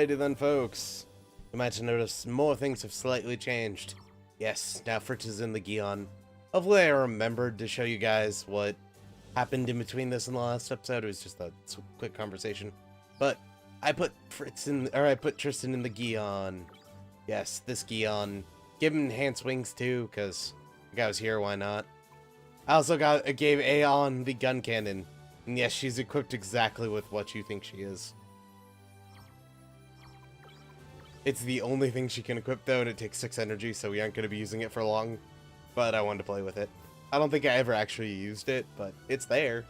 Alrighty then, folks. You might have noticed more things have slightly changed. Yes, now Fritz is in the Gion. Hopefully I remembered to show you guys what happened in between this and the last episode. It was just a quick conversation. But I put Tristan in the Gion. Yes, this Gion. Give him enhanced wings too, because the guy was here, why not? I also gave Aeon the gun cannon. And yes, she's equipped exactly with what you think she is. It's the only thing she can equip though, and it takes 6 energy, so we aren't going to be using it for long. But I wanted to play with it. I don't think I ever actually used it, but it's there.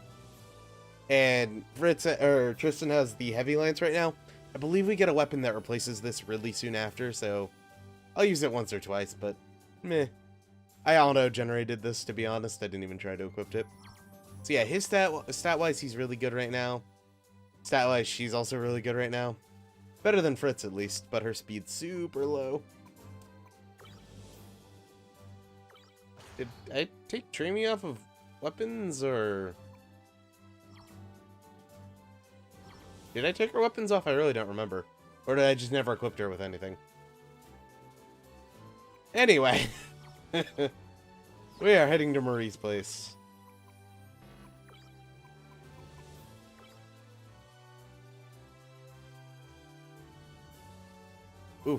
And Tristan has the heavy lance right now. I believe we get a weapon that replaces this really soon after, so I'll use it once or twice, but meh. I auto-generated this, to be honest. I didn't even try to equip it. So yeah, his stat-wise, he's really good right now. Stat-wise, she's also really good right now. Better than Fritz, at least, but her speed's super low. Did I take Dreamy off of weapons, or... Did I take her weapons off? I really don't remember. Or did I just never equip her with anything? Anyway. We are heading to Marie's place. Ooh.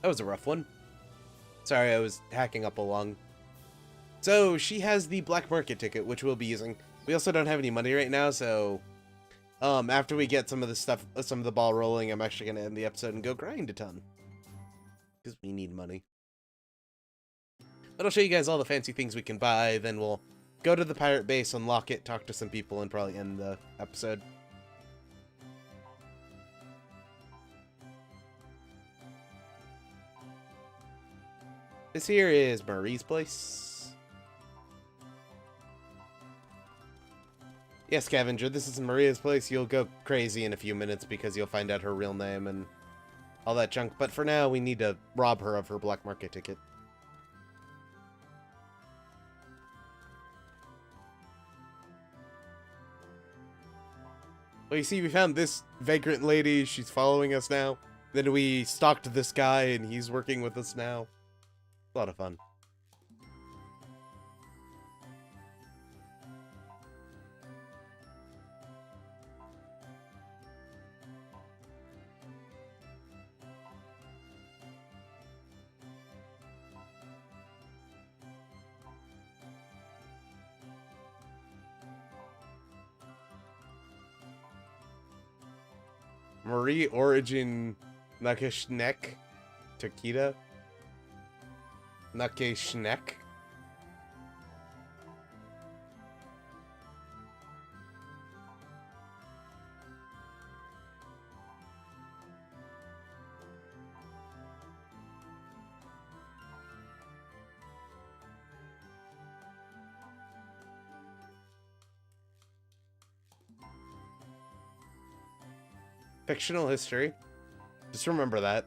That was a rough one. Sorry, I was hacking up along. So, she has the black market ticket, which we'll be using. We also don't have any money right now, so... after we get some of the ball rolling, I'm actually going to end the episode and go grind a ton. Because we need money. But I'll show you guys all the fancy things we can buy, then we'll go to the pirate base, unlock it, talk to some people, and probably end the episode. This here is Marie's place. Yes, Scavenger, this is Maria's place. You'll go crazy in a few minutes because you'll find out her real name and all that junk. But for now, we need to rob her of her black market ticket. Well, you see, we found this vagrant lady. She's following us now. Then we stalked this guy, and he's working with us now. A lot of fun. Marie Origin Nakashnek Takita Nakashnek. Fictional history. Just remember that.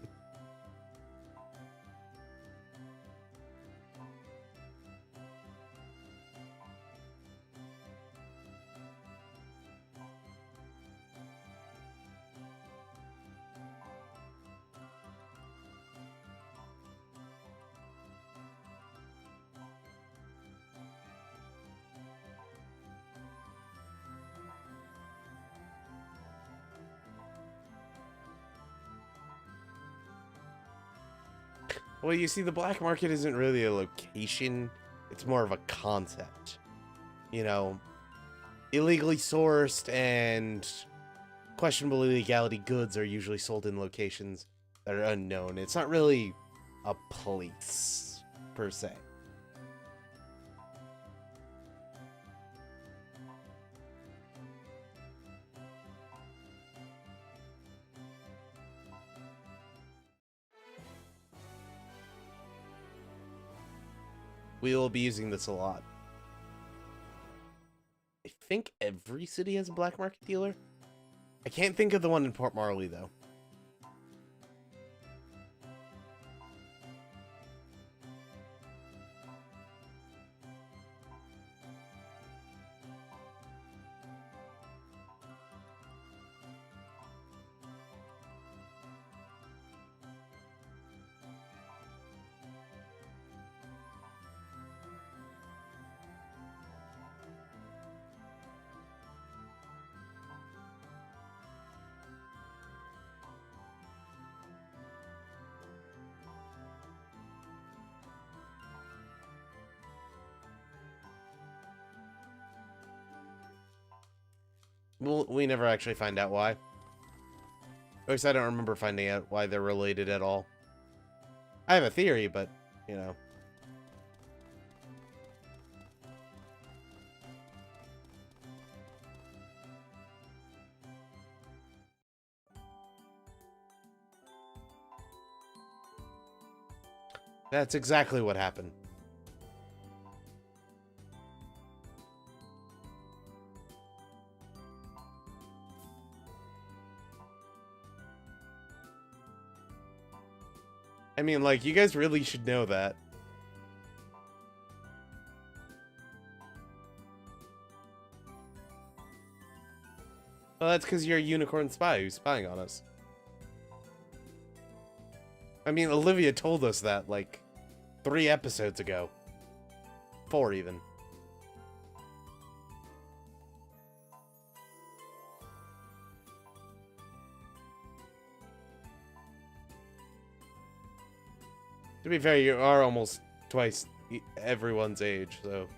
Well, you see, the black market isn't really a location. It's more of a concept. You know, illegally sourced and questionable illegality goods are usually sold in locations that are unknown. It's not really a place, per se. We will be using this a lot. I think every city has a black market dealer. I can't think of the one in Port Marley, though. Well, we never actually find out why. At least I don't remember finding out why they're related at all. I have a theory, but, you know. That's exactly what happened. I mean, like, you guys really should know that. Well, that's because you're a unicorn spy who's spying on us. I mean, Olivia told us that, like, 3 episodes ago. 4, even. To be fair, you are almost twice everyone's age, so...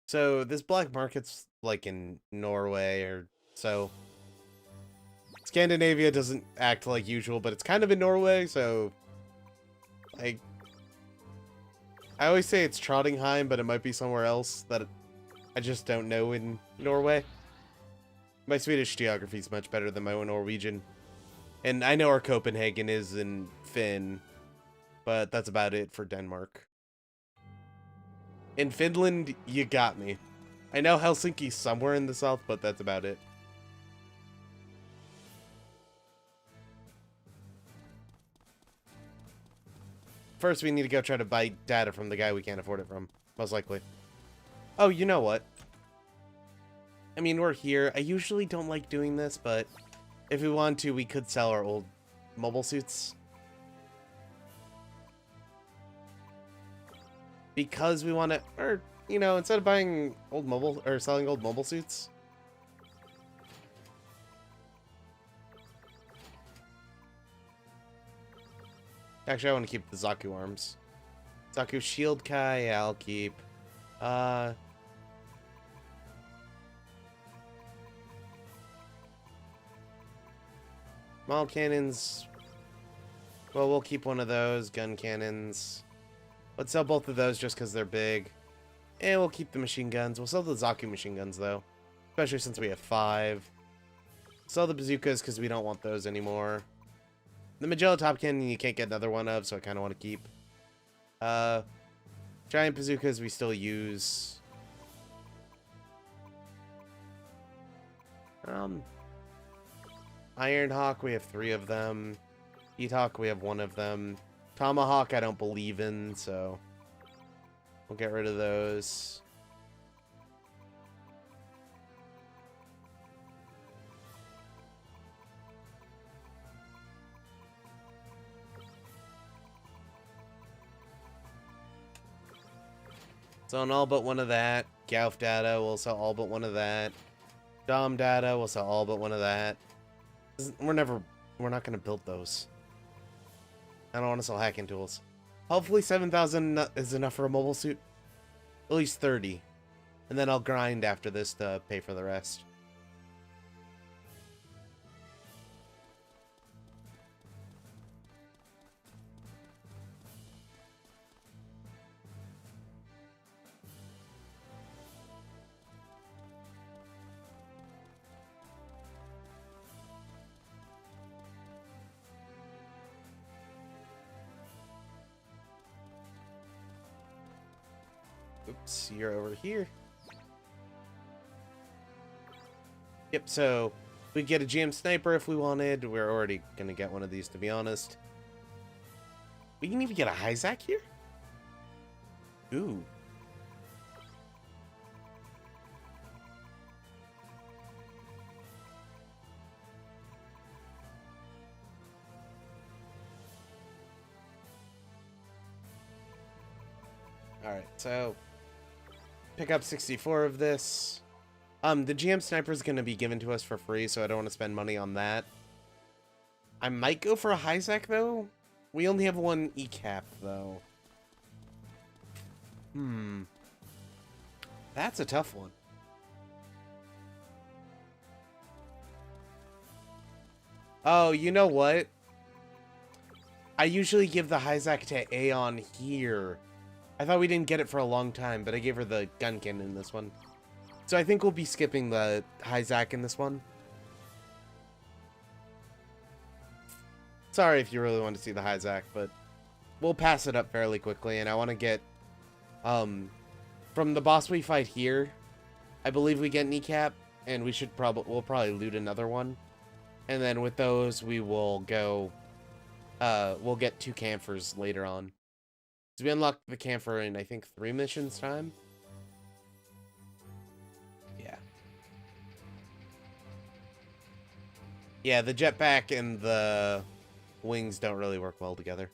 So, this black market's, like, in Norway or so. Scandinavia doesn't act like usual, but it's kind of in Norway, so... Like... I always say it's Trondheim, but it might be somewhere else that I just don't know in Norway. My Swedish geography is much better than my Norwegian. And I know where Copenhagen is in Finn, but that's about it for Denmark. In Finland, you got me. I know Helsinki's somewhere in the south, but that's about it. First, we need to go try to buy data from the guy we can't afford it from. Most likely. Oh, you know what? I mean, we're here. I usually don't like doing this, but if we want to, we could sell our old mobile suits. Because we want to, or, you know, instead of buying old mobile, or selling old mobile suits. Actually, I want to keep the Zaku arms. Zaku Shield Kai, yeah, I'll keep. Small cannons. Well, we'll keep one of those. Gun cannons. Let's sell both of those just because they're big. And we'll keep the machine guns. We'll sell the Zaku machine guns, though. Especially since we have 5. Sell the bazookas because we don't want those anymore. The Magellan Top Cannon you can't get another one of, so I kind of want to keep. Giant bazookas we still use. Iron Hawk, we have 3 of them. Heat Hawk, we have 1 of them. Tomahawk, I don't believe in, so we'll get rid of those. So on all but one of that. Gauf data, we'll sell all but one of that. Dom data, we'll sell all but one of that. We're not gonna build those. I don't want to sell hacking tools. Hopefully 7,000 is enough for a mobile suit. At least 30. And then I'll grind after this to pay for the rest. Oops, you're over here. Yep, so we get a GM sniper if we wanted. We're already gonna get one of these, to be honest. We can even get a Hyzak here? Ooh. Alright, so pick up 64 of this. The GM sniper is going to be given to us for free, so I don't want to spend money on that. I might go for a Hyzak, though. We only have one E-cap, though. That's a tough one. Oh, you know what? I usually give the Hyzak to Aeon here. I thought we didn't get it for a long time, but I gave her the gun cannon in this one. So I think we'll be skipping the Hyzak in this one. Sorry if you really want to see the Hyzak, but we'll pass it up fairly quickly, and I want to get, from the boss we fight here, I believe we get an E-cap, and we'll probably loot another one. And then with those, we will go, we'll get 2 camphors later on. So we unlocked the camphor in, I think, 3 missions time. Yeah. Yeah, the jetpack and the wings don't really work well together.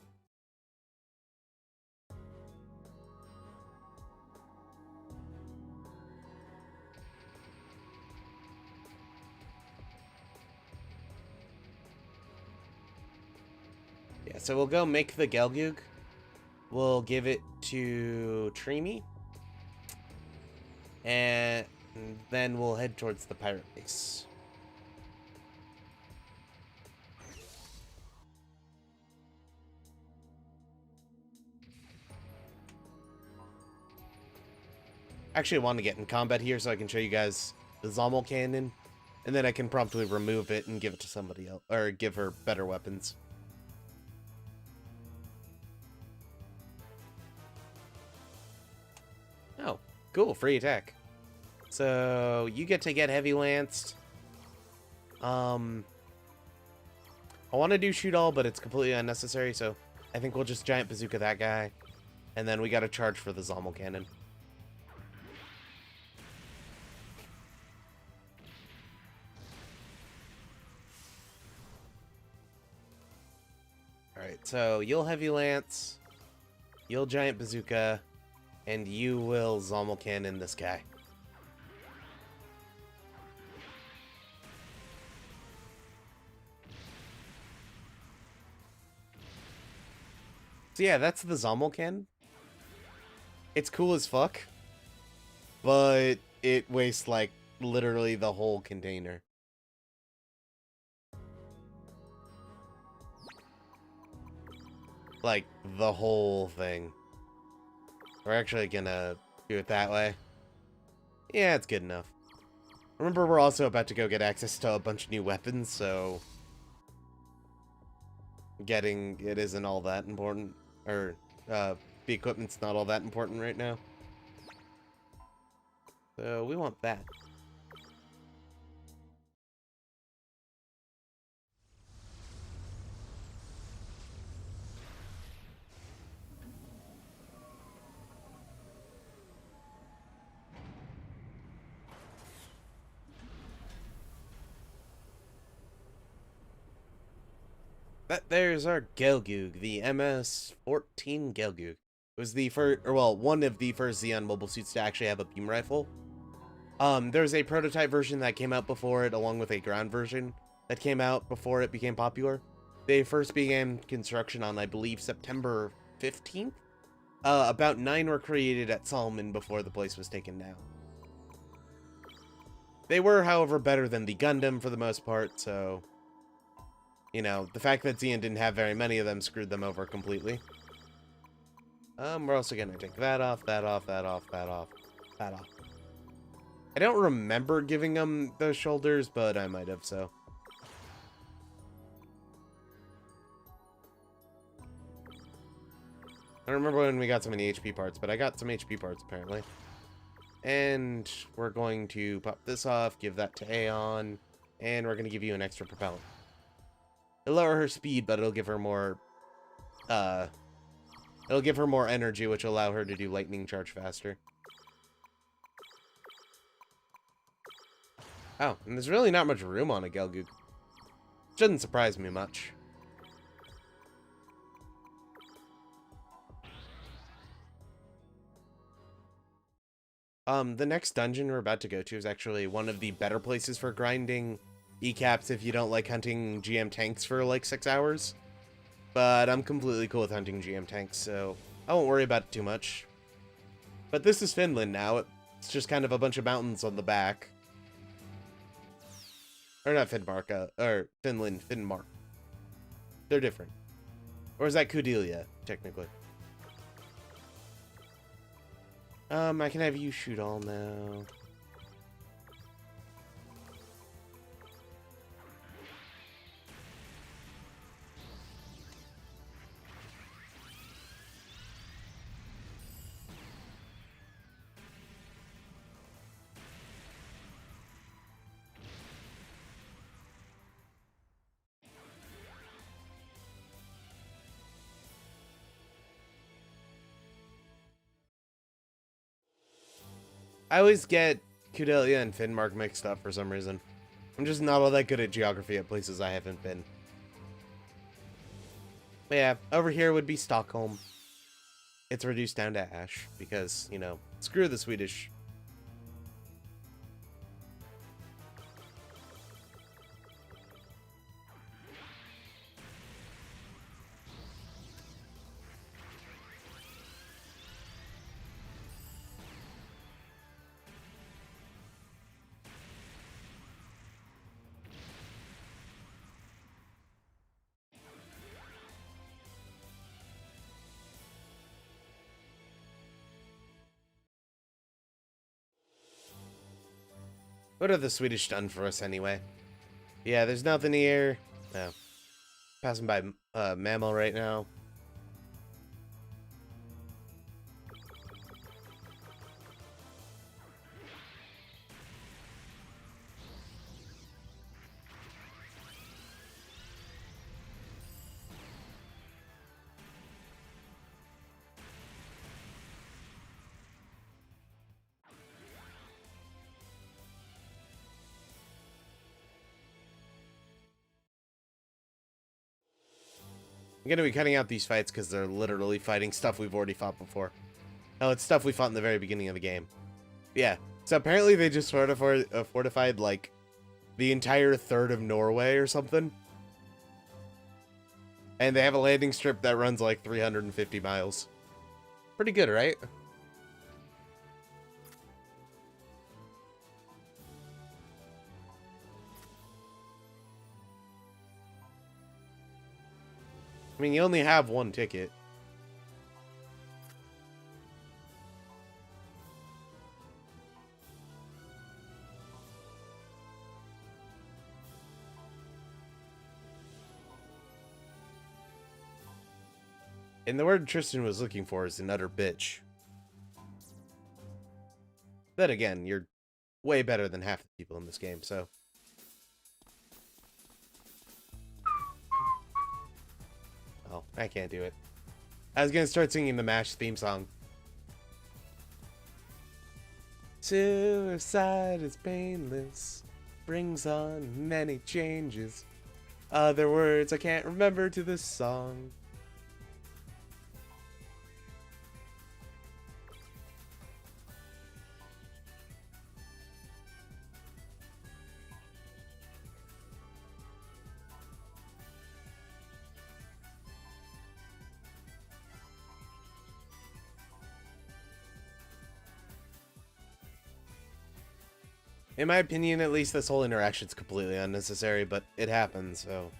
Yeah, so we'll go make the Gelgoog. We'll give it to Trimi. And then we'll head towards the pirate base. Actually, I want to get in combat here so I can show you guys the Zommel cannon. And then I can promptly remove it and give it to somebody else. Or give her better weapons. Oh, cool. Free attack. So, you get to get heavy lanced. I want to do shoot all, but it's completely unnecessary. So, I think we'll just giant bazooka that guy. And then we got to charge for the Zommel cannon. Alright, so you'll heavy lance, you'll giant bazooka, and you will Zommel cannon this guy. So yeah, that's the Zommel cannon. It's cool as fuck, but it wastes like literally the whole container. Like, the whole thing. We're actually gonna do it that way. Yeah, it's good enough. Remember, we're also about to go get access to a bunch of new weapons, so getting it isn't all that important. Or, the equipment's not all that important right now. So, we want that. There's our Gelgoog, the MS-14 Gelgoog. It was the first, or well, one of the first Xeon mobile suits to actually have a beam rifle. There's a prototype version that came out before it, along with a ground version that came out before it became popular. They first began construction on, I believe, September 15th. About 9 were created at Solomon before the place was taken down. They were, however, better than the Gundam for the most part, so you know, the fact that Xeon didn't have very many of them screwed them over completely. We're also gonna take that off, that off, that off, that off, that off. I don't remember giving them those shoulders, but I might have, so. I don't remember when we got so many HP parts, but I got some HP parts, apparently. And we're going to pop this off, give that to Aeon, and we're gonna give you an extra propellant. It'll lower her speed, but it'll give her more, it'll give her more energy, which will allow her to do lightning charge faster. Oh, and there's really not much room on a Gelgoog. Shouldn't surprise me much. The next dungeon we're about to go to is actually one of the better places for grinding E-caps if you don't like hunting GM tanks for like 6 hours. But I'm completely cool with hunting GM tanks, so I won't worry about it too much. But this is Finland now. It's just kind of a bunch of mountains on the back. Or not Finnmark, or Finland, Finnmark. They're different. Or is that Kudelia, technically? I can have you shoot all now. I always get Kudelia and Finnmark mixed up for some reason. I'm just not all that good at geography at places I haven't been. But yeah, over here would be Stockholm. It's reduced down to ash because, you know, screw the Swedish. What have the Swedish done for us anyway? Yeah, there's nothing here. No. Passing by Mammal right now. I'm gonna be cutting out these fights because they're literally fighting stuff we've already fought before. Oh, it's stuff we fought in the very beginning of the game. Yeah, so apparently they just fortified like the entire third of Norway or something. And they have a landing strip that runs like 350 miles. Pretty good, right? I mean, you only have one ticket. And the word Tristan was looking for is an utter bitch. Then again, you're way better than half the people in this game, so. Oh, I can't do it. I was gonna start singing the MASH theme song. Suicide is painless, brings on many changes. Other words I can't remember to this song. In my opinion, at least, this whole interaction's completely unnecessary, but it happens, so.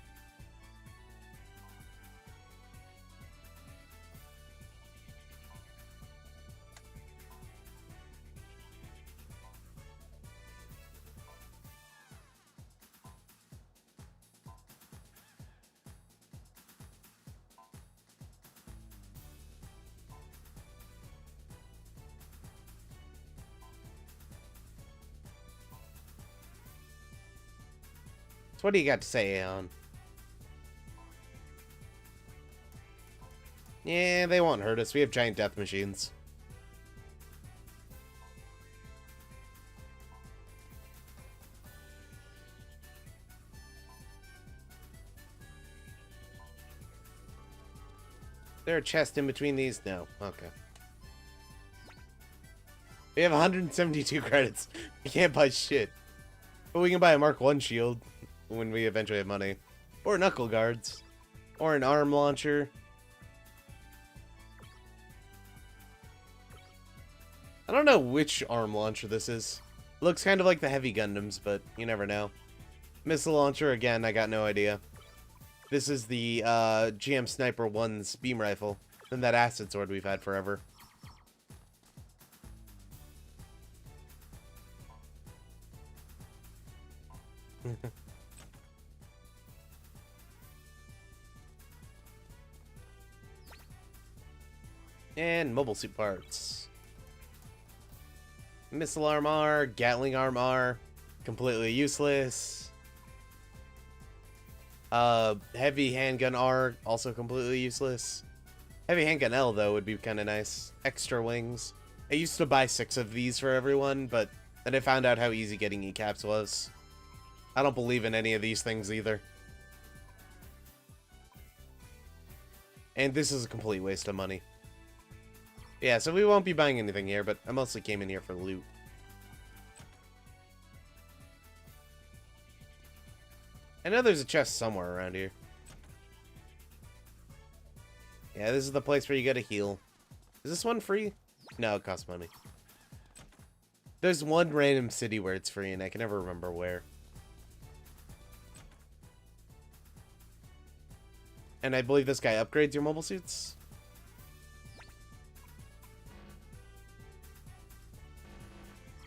So what do you got to say, Aeon? Yeah, they won't hurt us. We have giant death machines. Is there a chest in between these? No. Okay. We have 172 credits. We can't buy shit. But we can buy a Mark 1 shield when we eventually have money. Or knuckle guards. Or an arm launcher. I don't know which arm launcher this is. It looks kind of like the heavy Gundams, but you never know. Missile launcher, again, I got no idea. This is the GM Sniper 1's beam rifle. And that acid sword we've had forever. And mobile suit parts. Missile armor, Gatling armor, completely useless. Heavy handgun R, also completely useless. Heavy handgun L, though, would be kind of nice. Extra wings. I used to buy 6 of these for everyone, but then I found out how easy getting E-caps was. I don't believe in any of these things either. And this is a complete waste of money. Yeah, so we won't be buying anything here, but I mostly came in here for loot. I know there's a chest somewhere around here. Yeah, this is the place where you gotta heal. Is this one free? No, it costs money. There's one random city where it's free, and I can never remember where. And I believe this guy upgrades your mobile suits?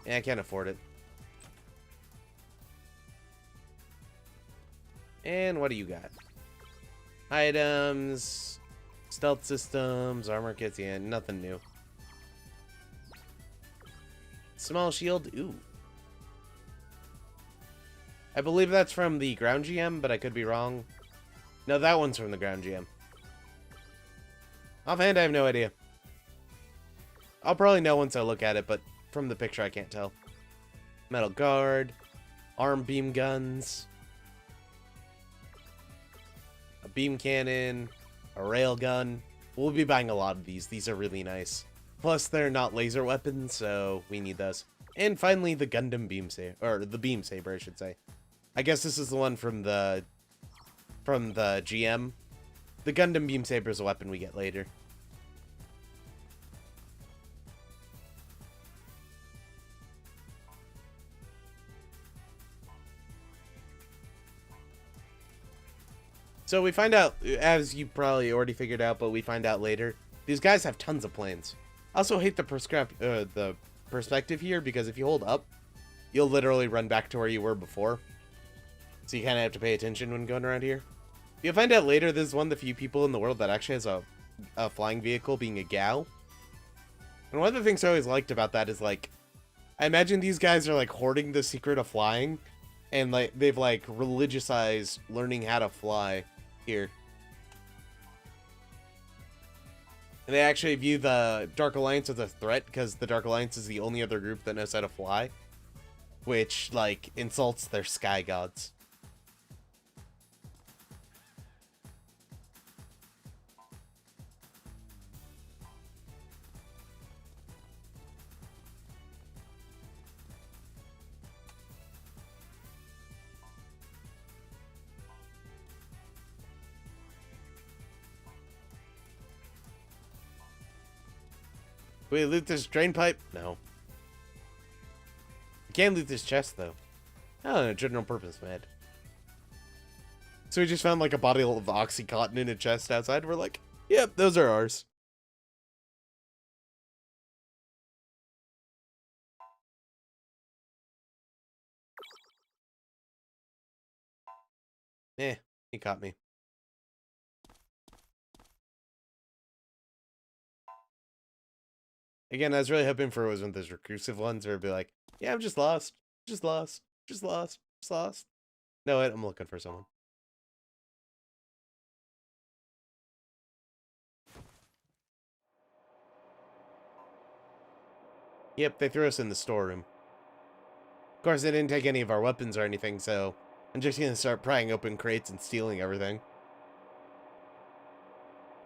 Yeah, I can't afford it. And what do you got? Items, stealth systems, armor kits, yeah, nothing new. Small shield, ooh. I believe that's from the ground GM, but I could be wrong. No, that one's from the ground GM. Offhand, I have no idea. I'll probably know once I look at it, but from the picture I can't tell. Metal guard, arm beam guns, a beam cannon, a rail gun. We'll be buying a lot of these. These are really nice. Plus, they're not laser weapons, so we need those. And finally, the Gundam beam saber, or the beam saber, I should say. I guess this is the one from the GM. The Gundam beam saber is a weapon we get later. So we find out, as you probably already figured out, but we find out later, these guys have tons of planes. I also hate the perspective here, because if you hold up, you'll literally run back to where you were before. So you kind of have to pay attention when going around here. You'll find out later this is one of the few people in the world that actually has a flying vehicle, being a Gao. And one of the things I always liked about that is, like, I imagine these guys are, like, hoarding the secret of flying. And, like, they've, like, religiousized learning how to fly here. And they actually view the Dark Alliance as a threat, because the Dark Alliance is the only other group that knows how to fly. Which, like, insults their sky gods. Can we loot this drain pipe? No. We can loot this chest, though. Oh, general purpose, man. So we just found, like, a bottle of Oxycontin in a chest outside. We're like, yep, those are ours. Eh, he caught me. Again, I was really hoping for it was one of those recursive ones where it'd be like, yeah, I'm just lost. Just lost. Just lost. Just lost. No, wait, I'm looking for someone. Yep, they threw us in the storeroom. Of course, they didn't take any of our weapons or anything, so I'm just gonna start prying open crates and stealing everything.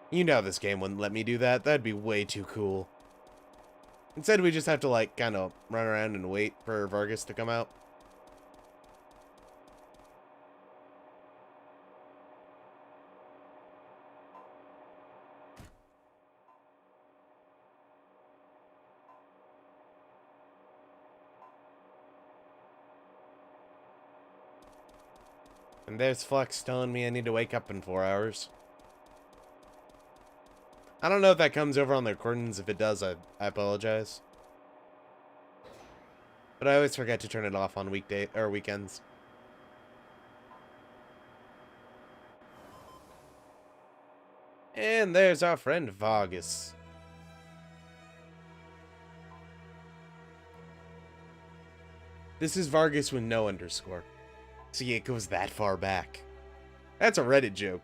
You know this game wouldn't let me do that. That'd be way too cool. Instead, we just have to, like, kind of run around and wait for Vargas to come out. And there's Flex telling me I need to wake up in 4 hours. I don't know if that comes over on the recordings. If it does, I apologize. But I always forget to turn it off on weekday or weekends. And there's our friend Vargas. This is Vargas with no underscore. See, it goes that far back. That's a Reddit joke.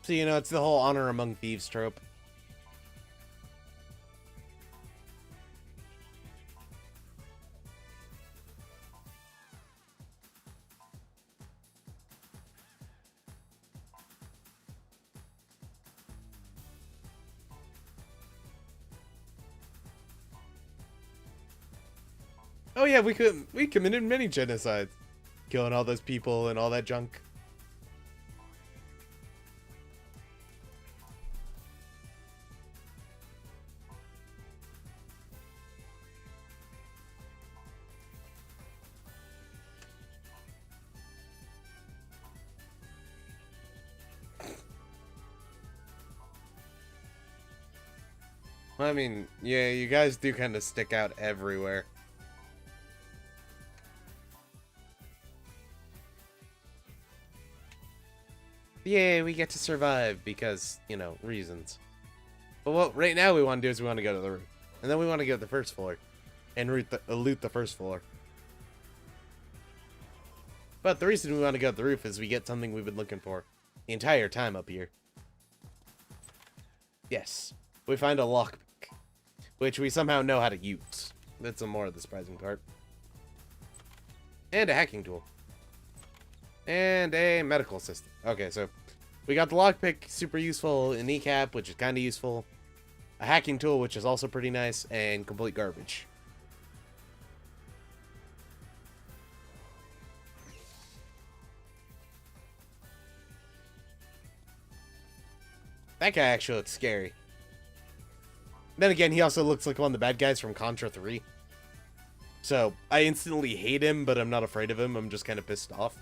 So, you know, it's the whole honor among thieves trope. Oh yeah, we committed many genocides. Killing all those people and all that junk. I mean, yeah, you guys do kind of stick out everywhere. Yay, we get to survive because, you know, reasons. But what right now we want to do is we want to go to the roof. And then we want to go to the first floor. And loot the first floor. But the reason we want to go to the roof is we get something we've been looking for the entire time up here. Yes. We find a lockpick, which we somehow know how to use. That's some more of the surprising part. And a hacking tool. And a medical system. Okay, so we got the lockpick, super useful, a kneecap, which is kind of useful, a hacking tool, which is also pretty nice, and complete garbage. That guy actually looks scary. Then again, he also looks like one of the bad guys from Contra 3. So, I instantly hate him, but I'm not afraid of him. I'm just kind of pissed off.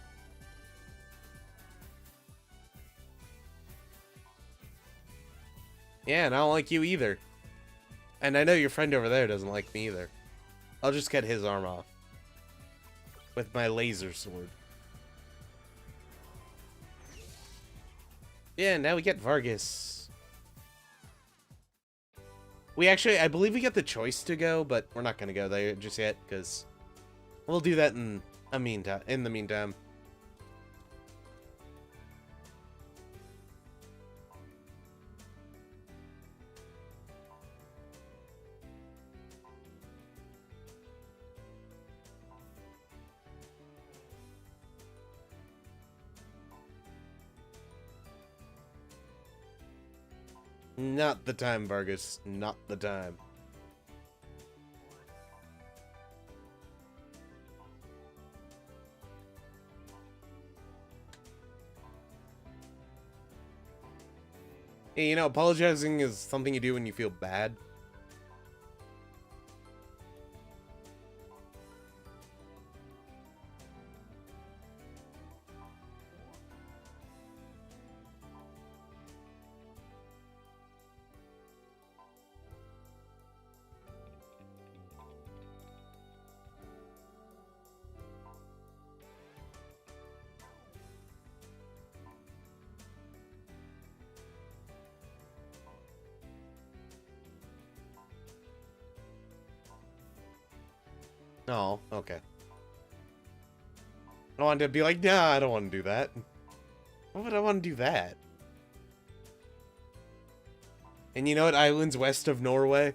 Yeah, and I don't like you either. And I know your friend over there doesn't like me either. I'll just cut his arm off. With my laser sword. Yeah, now we get Vargas. We actually, I believe we get the choice to go, but we're not going to go there just yet, because we'll do that in the meantime. Not the time, Vargas. Not the time. Hey, you know, apologizing is something you do when you feel bad. Oh, okay. I don't want to be like, nah, I don't want to do that. Why would I want to do that? And you know what? Islands west of Norway?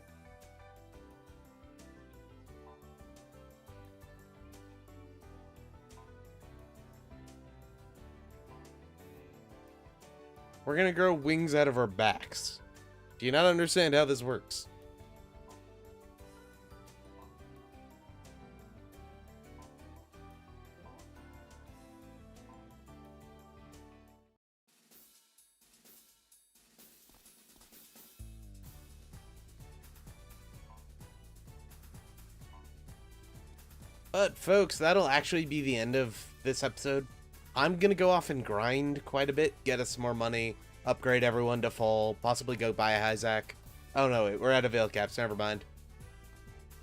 We're gonna grow wings out of our backs. Do you not understand how this works? But folks, that'll actually be the end of this episode. I'm gonna go off and grind quite a bit, get us some more money, upgrade everyone to full, possibly go buy a Hyzak. Oh no, wait, we're out of veil caps, never mind.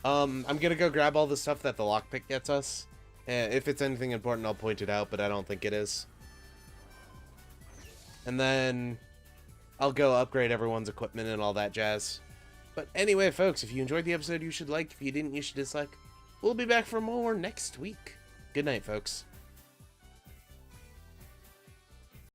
I'm gonna go grab all the stuff that the lockpick gets us. If it's anything important, I'll point it out, but I don't think it is. And then I'll go upgrade everyone's equipment and all that jazz. But anyway, folks, if you enjoyed the episode, you should like. If you didn't, you should dislike. We'll be back for more next week. Good night, folks.